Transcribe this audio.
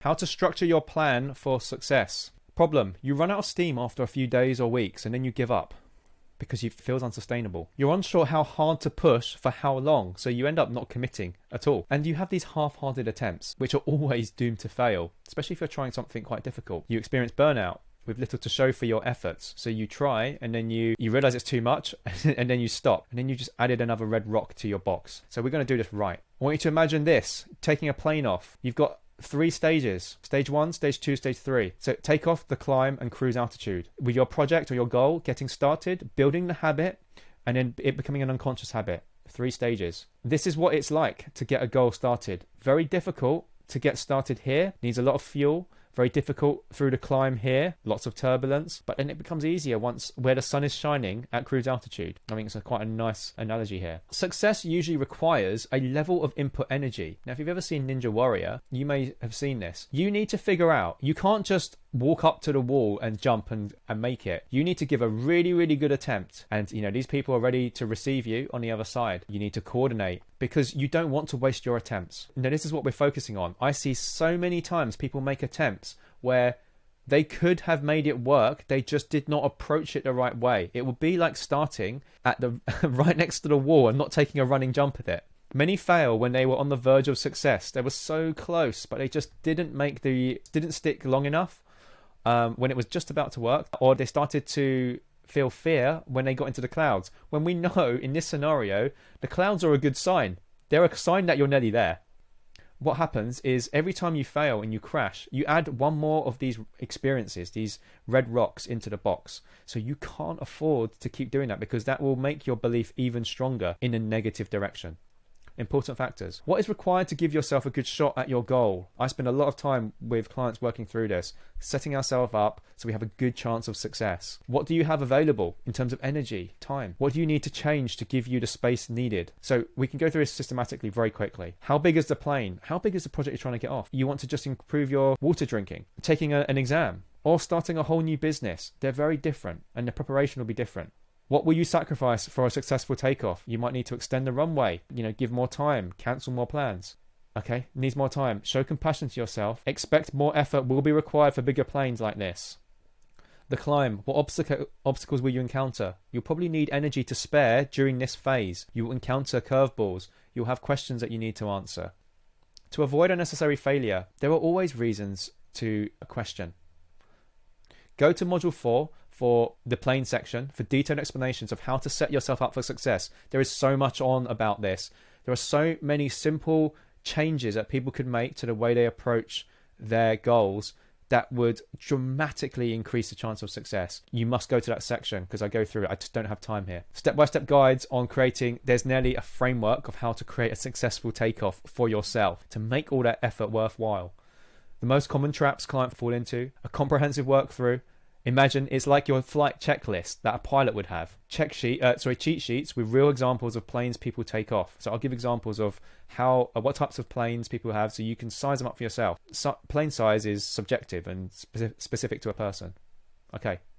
How to structure your plan for success. Problem: you run out of steam after a few days or weeks and then you give up because it feels unsustainable. You're unsure how hard to push for how long, so you end up not committing at all. And you have these half-hearted attempts, which are always doomed to fail, especially if you're trying something quite difficult. You experience burnout with little to show for your efforts. So you try and then you realize it's too much and then you stop. And then you just added another red rock to your box. So we're going to do this right. I want you to imagine this, taking a plane off. You've got 3 stages: stage 1, stage 2, stage 3. So take off, the climb, and cruise altitude. With your project or your goal getting started, building the habit, and then it becoming an unconscious habit. 3 stages. This is what it's like to get a goal started. Very difficult to get started here. Needs a lot of fuel. Very difficult through the climb here, lots of turbulence, but then it becomes easier once where the sun is shining at cruise altitude. I think it's quite a nice analogy here. Success usually requires a level of input energy. Now, if you've ever seen Ninja Warrior, you may have seen this. You need to figure out, you can't just walk up to the wall and jump and make it. You need to give a really, really good attempt. And, you know, these people are ready to receive you on the other side. You need to coordinate because you don't want to waste your attempts. Now, this is what we're focusing on. I see so many times people make attempts where they could have made it work. They just did not approach it the right way. It would be like starting at the right next to the wall and not taking a running jump at it. Many fail when they were on the verge of success. They were so close, but they just didn't stick long enough when it was just about to work, or they started to feel fear when they got into the clouds. When we know in this scenario, the clouds are a good sign. They're a sign that you're nearly there. What happens is every time you fail and you crash, you add one more of these experiences, these red rocks into the box. So you can't afford to keep doing that because that will make your belief even stronger in a negative direction. Important factors. What is required to give yourself a good shot at your goal? I spend a lot of time with clients working through this, setting ourselves up so we have a good chance of success. What do you have available in terms of energy, time? What do you need to change to give you the space needed? So we can go through this systematically very quickly. How big is the plane? How big is the project you're trying to get off? You want to just improve your water drinking, taking an exam, or starting a whole new business. They're very different and the preparation will be different. What will you sacrifice for a successful takeoff? You might need to extend the runway, give more time, cancel more plans. Okay, needs more time. Show compassion to yourself. Expect more effort will be required for bigger planes like this. The climb. What obstacles will you encounter? You'll probably need energy to spare during this phase. You will encounter curveballs. You'll have questions that you need to answer. To avoid unnecessary failure, there are always reasons to question. Go to Module 4 for the plane section for detailed explanations of how to set yourself up for success. There is so much on about this. There are so many simple changes that people could make to the way they approach their goals that would dramatically increase the chance of success. You must go to that section because I go through it. I just don't have time here. Step-by-step guides on creating, there's nearly a framework of how to create a successful takeoff for yourself to make all that effort worthwhile. The most common traps clients fall into, a comprehensive work through. Imagine it's like your flight checklist that a pilot would have. Cheat sheets with real examples of planes people take off. So I'll give examples of what types of planes people have so you can size them up for yourself. Plane size is subjective and specific to a person. Okay.